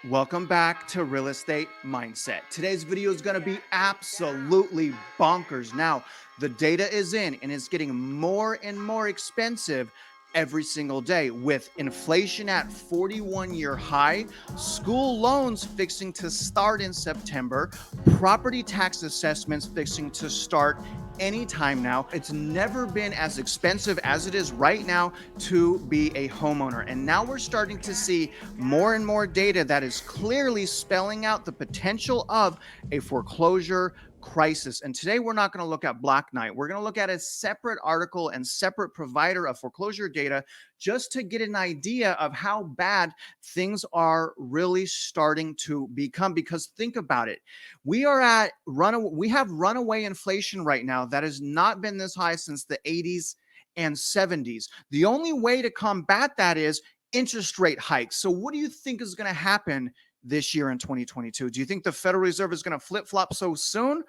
Welcome back to Real Estate Mindset. Today's video is going to be absolutely bonkers. Now, the data is in and it's getting more and more expensive every single day with inflation at 41-year high, school loans fixing to start in September, property tax assessments fixing to start anytime now. It's never been as expensive as it is right now to be a homeowner. And now we're starting to see more and more data that is clearly spelling out the potential of a foreclosure crisis. And today we're not going to look at Black Knight. We're going to look at a separate article and separate provider of foreclosure data just to get an idea of how bad things are really starting to become. Because think about it. We have runaway inflation right now that has not been this high since the 80s and 70s. The only way to combat that is interest rate hikes. So what do you think is going to happen this year in 2022? Do you think the Federal Reserve is going to flip-flop so soon?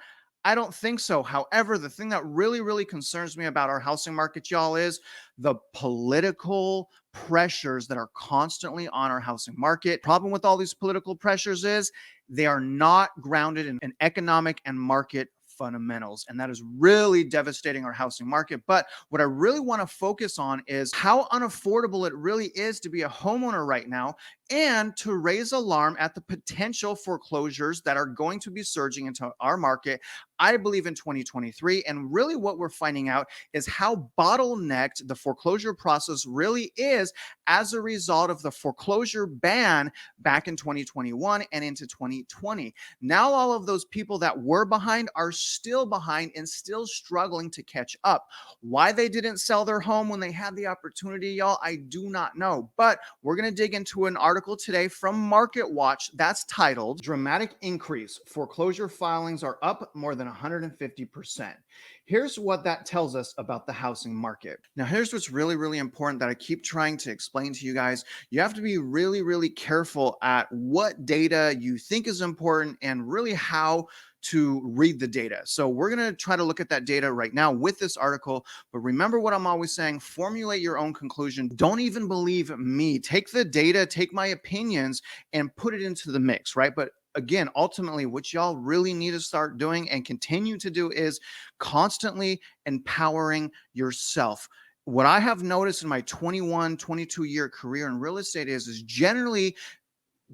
I don't think so. However, the thing that really concerns me about our housing market, y'all, is the political pressures that are constantly on our housing market. Problem with all these political pressures is they are not grounded in economic and market fundamentals, and that is really devastating our housing market. But what I really want to focus on is how unaffordable it really is to be a homeowner right now, and to raise alarm at the potential foreclosures that are going to be surging into our market, I believe, in 2023. And really what we're finding out is how bottlenecked the foreclosure process really is as a result of the foreclosure ban back in 2021 and into 2020. Now all of those people that were behind are still behind and still struggling to catch up. Why they didn't sell their home when they had the opportunity, y'all, I do not know. But we're going to dig into an article today from Market Watch that's titled "Dramatic Increase. Foreclosure Filings Are Up More Than 150%. Here's what that tells us about the housing market. Now, here's what's really important that I keep trying to explain to you guys. You have to be really careful at what data you think is important and really how to read the data. So we're going to try to look at that data right now with this article. But remember what I'm always saying, formulate your own conclusion. Don't even believe me. Take the data, take my opinions and put it into the mix, right? But again, ultimately, what y'all really need to start doing and continue to do is constantly empowering yourself. What I have noticed in my 22 year career in real estate is generally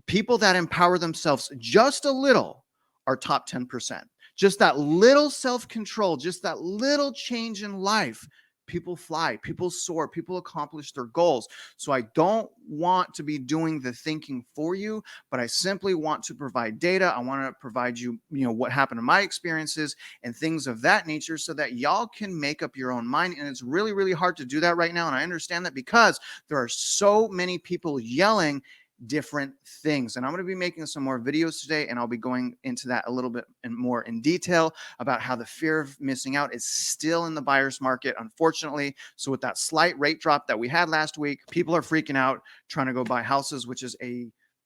people that empower themselves just a little are top 10%. Just that little self-control, just that little change in life. People fly, people soar, people accomplish their goals. So I don't want to be doing the thinking for you, but I simply want to provide data. I want to provide you, what happened in my experiences and things of that nature so that y'all can make up your own mind. And it's really hard to do that right now. And I understand that because there are so many people yelling different things. And I'm going to be making some more videos today, and I'll be going into that a little bit more in detail about how the fear of missing out is still in the buyer's market, unfortunately. So with that slight rate drop that we had last week, people are freaking out trying to go buy houses, which is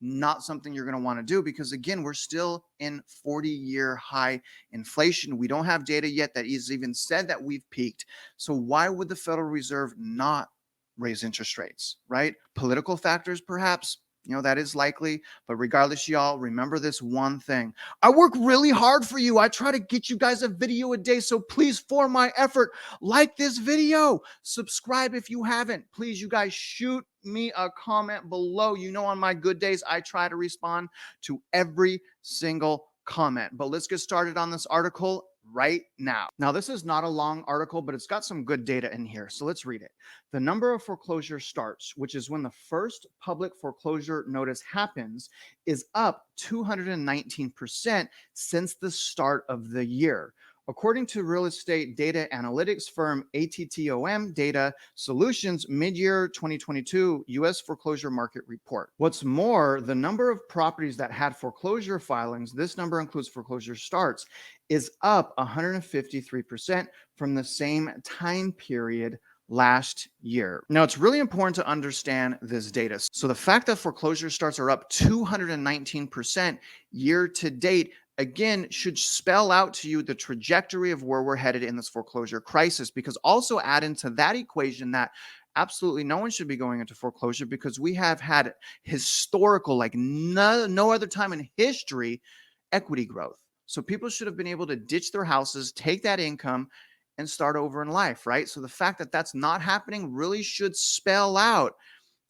not something you're going to want to do because, again, we're still in 40-year high inflation. We don't have data yet that is even said that we've peaked. So why would the Federal Reserve not raise interest rates, right? Political factors, perhaps. That is likely, but regardless, y'all, remember this one thing. I work really hard for you. I try to get you guys a video a day, so please, for my effort, like this video. Subscribe if you haven't. Please, you guys, shoot me a comment below. On my good days, I try to respond to every single comment. But let's get started on this article right now. Now, this is not a long article, but it's got some good data in here. So let's read it. The number of foreclosure starts, which is when the first public foreclosure notice happens, is up 219% since the start of the year. According to real estate data analytics firm ATTOM Data Solutions mid-year 2022 U.S. foreclosure market report. What's more, the number of properties that had foreclosure filings, this number includes foreclosure starts, is up 153% from the same time period last year. Now, it's really important to understand this data. So the fact that foreclosure starts are up 219% year to date, again, should spell out to you the trajectory of where we're headed in this foreclosure crisis, because also add into that equation that absolutely no one should be going into foreclosure because we have had historical, like no other time in history, equity growth. So people should have been able to ditch their houses, take that income, and start over in life, right? So the fact that that's not happening really should spell out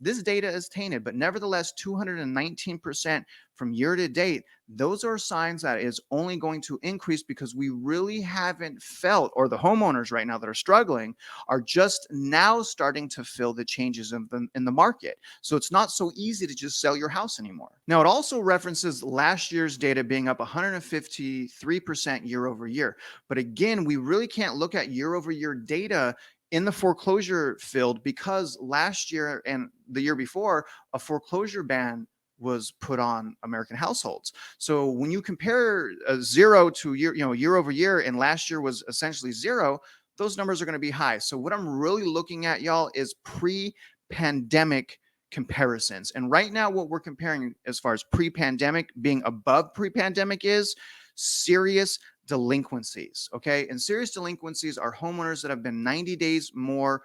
this data is tainted, but nevertheless, 219% from year to date, those are signs that is only going to increase because we really haven't felt, or the homeowners right now that are struggling are just now starting to feel the changes in the market. So it's not so easy to just sell your house anymore. Now, it also references last year's data being up 153% year over year. But again, we really can't look at year over year data in the foreclosure field because last year and the year before, a foreclosure ban was put on American households. So when you compare a zero to year over year, and last year was essentially zero, those numbers are going to be high. So what I'm really looking at, y'all, is pre-pandemic comparisons. And right now, what we're comparing as far as pre-pandemic being above pre-pandemic is serious delinquencies. Okay. And serious delinquencies are homeowners that have been 90 days more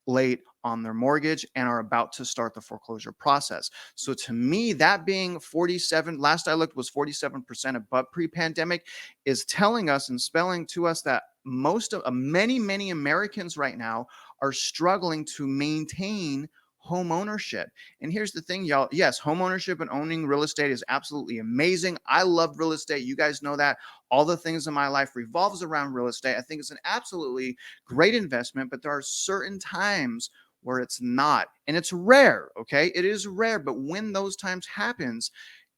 late on their mortgage and are about to start the foreclosure process. So to me, that being 47, last I looked was 47% above pre-pandemic, is telling us and spelling to us that many Americans right now are struggling to maintain home ownership. And here's the thing, y'all. Yes, home ownership and owning real estate is absolutely amazing. I love real estate. You guys know that. All the things in my life revolves around real estate. I think it's an absolutely great investment, but there are certain times where it's not. And it's rare, okay? It is rare, but when those times happens,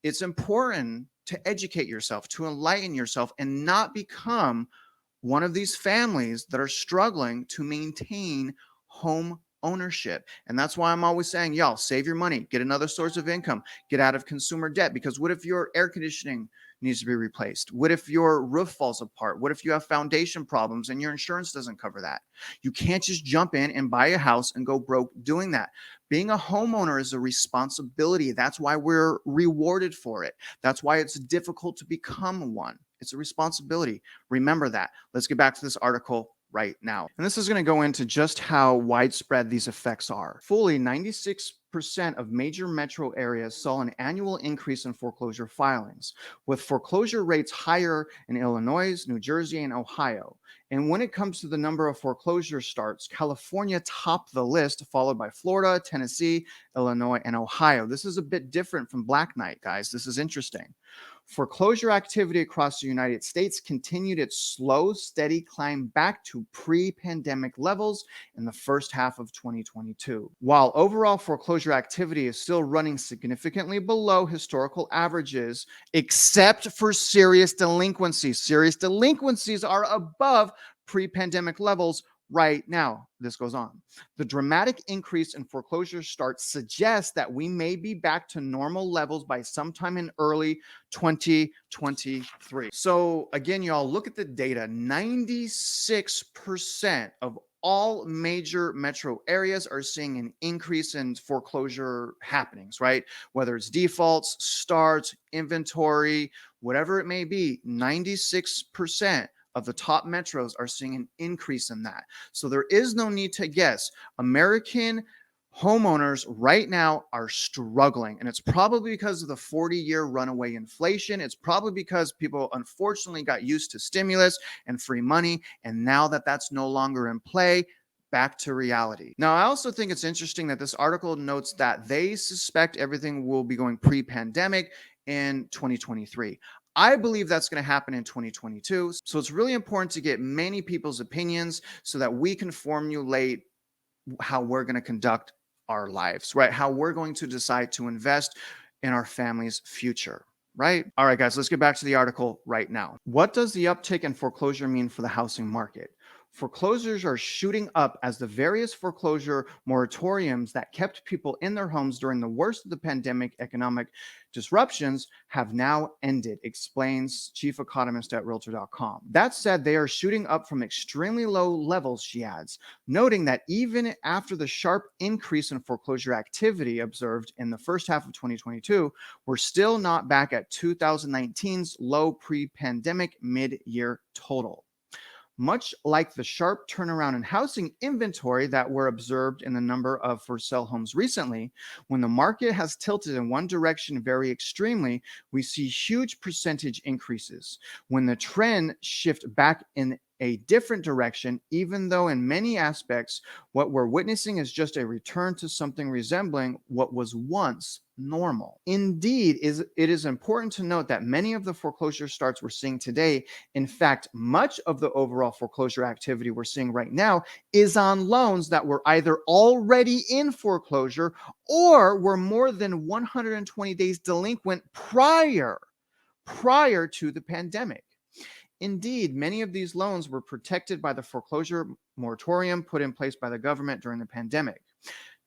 it's important to educate yourself, to enlighten yourself, and not become one of these families that are struggling to maintain home ownership. And that's why I'm always saying, y'all, save your money, get another source of income, get out of consumer debt. Because what if your air conditioning needs to be replaced? What if your roof falls apart? What if you have foundation problems and your insurance doesn't cover that? You can't just jump in and buy a house and go broke doing that. Being a homeowner is a responsibility. That's why we're rewarded for it. That's why it's difficult to become one. It's a responsibility. Remember that. Let's get back to this article right now. And this is going to go into just how widespread these effects are. Fully 96% of major metro areas saw an annual increase in foreclosure filings, with foreclosure rates higher in Illinois, New Jersey, and Ohio. And when it comes to the number of foreclosure starts, California topped the list, followed by Florida, Tennessee, Illinois, and Ohio. This is a bit different from Black Knight, guys. This is interesting. Foreclosure activity across the United States continued its slow, steady climb back to pre-pandemic levels in the first half of 2022. While overall foreclosure activity is still running significantly below historical averages, except for serious delinquencies. Serious delinquencies are above pre-pandemic levels right now. This goes on. The dramatic increase in foreclosure starts suggests that we may be back to normal levels by sometime in early 2023. So again, y'all, look at the data. 96% of all major metro areas are seeing an increase in foreclosure happenings, right? Whether it's defaults, starts, inventory, whatever it may be, 96% of the top metros are seeing an increase in that. So there is no need to guess. American homeowners right now are struggling, and it's probably because of the 40-year runaway inflation. It's probably because people unfortunately got used to stimulus and free money, and now that that's no longer in play, back to reality. Now, I also think it's interesting that this article notes that they suspect everything will be going pre-pandemic in 2023. I believe that's going to happen in 2022. So it's really important to get many people's opinions so that we can formulate how we're going to conduct our lives, right? How we're going to decide to invest in our family's future, right? All right, guys, let's get back to the article right now. What does the uptick in foreclosure mean for the housing market? Foreclosures are shooting up as the various foreclosure moratoriums that kept people in their homes during the worst of the pandemic economic disruptions have now ended, explains chief economist at Realtor.com. That said, they are shooting up from extremely low levels, she adds, noting that even after the sharp increase in foreclosure activity observed in the first half of 2022, we're still not back at 2019's low pre-pandemic mid-year total. Much like the sharp turnaround in housing inventory that were observed in the number of for sale homes recently, when the market has tilted in one direction very extremely, we see huge percentage increases. When the trend shift back in a different direction, even though in many aspects, what we're witnessing is just a return to something resembling what was once normal. Indeed, it is important to note that many of the foreclosure starts we're seeing today, in fact, much of the overall foreclosure activity we're seeing right now is on loans that were either already in foreclosure or were more than 120 days delinquent prior to the pandemic. Indeed, many of these loans were protected by the foreclosure moratorium put in place by the government during the pandemic.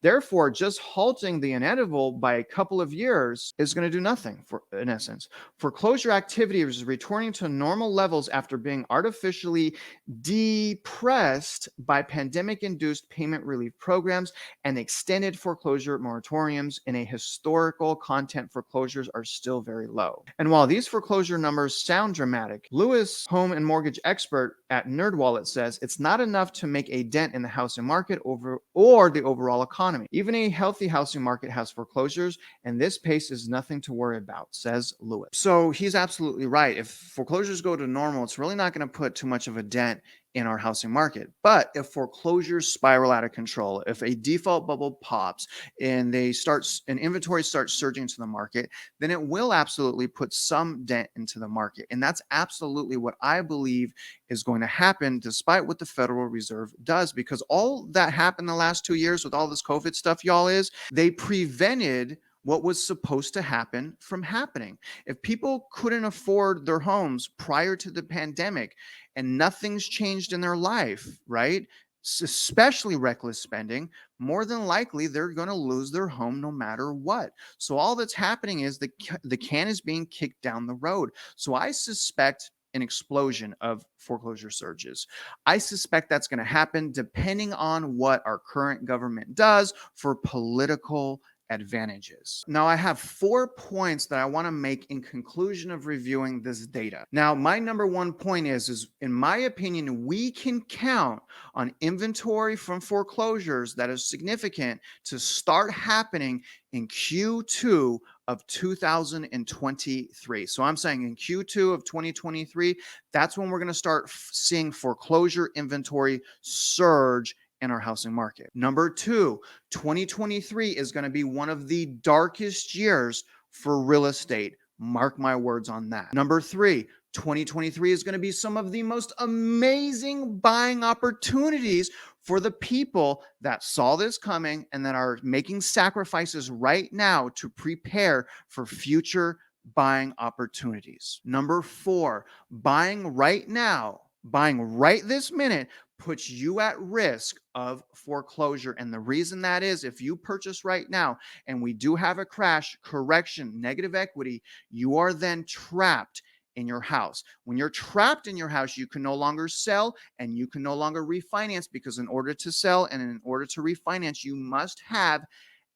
Therefore, just halting the inevitable by a couple of years is going to do nothing, in essence. Foreclosure activity is returning to normal levels after being artificially depressed by pandemic-induced payment relief programs and extended foreclosure moratoriums. In a historical content, foreclosures are still very low. And while these foreclosure numbers sound dramatic, Lewis, home and mortgage expert at NerdWallet, says it's not enough to make a dent in the housing market or the overall economy. Even a healthy housing market has foreclosures, and this pace is nothing to worry about, says Lewis. So he's absolutely right. If foreclosures go to normal, it's really not going to put too much of a dent in our housing market. But if foreclosures spiral out of control, if a default bubble pops and inventory starts surging to the market, then it will absolutely put some dent into the market. And that's absolutely what I believe is going to happen, despite what the Federal Reserve does, because all that happened the last 2 years with all this COVID stuff, y'all, is they prevented what was supposed to happen from happening. If people couldn't afford their homes prior to the pandemic and nothing's changed in their life, right? Especially reckless spending, more than likely they're going to lose their home no matter what. So all that's happening is the can is being kicked down the road. So I suspect an explosion of foreclosure surges. I suspect that's going to happen depending on what our current government does for political advantages. Now, I have 4 points that I want to make in conclusion of reviewing this data. Now, my number one point is in my opinion, we can count on inventory from foreclosures that is significant to start happening in Q2 of 2023. So I'm saying in Q2 of 2023, that's when we're going to start seeing foreclosure inventory surge in our housing market. Number 2, 2023 is going to be one of the darkest years for real estate. Mark my words on that. Number 3, 2023 is going to be some of the most amazing buying opportunities for the people that saw this coming and that are making sacrifices right now to prepare for future buying opportunities. Number 4, buying right now, buying right this minute puts you at risk of foreclosure. And the reason that is, if you purchase right now and we do have a crash, correction, negative equity, you are then trapped in your house. When you're trapped in your house, you can no longer sell and you can no longer refinance, because in order to sell and in order to refinance, you must have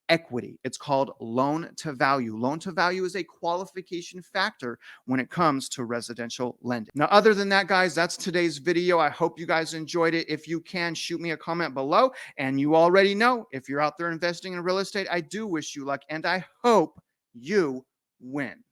equity. It's called loan to value. Loan to value is a qualification factor when it comes to residential lending. Now, other than that, guys, that's today's video. I hope you guys enjoyed it. If you can, shoot me a comment below. And you already know, if you're out there investing in real estate, I do wish you luck and I hope you win.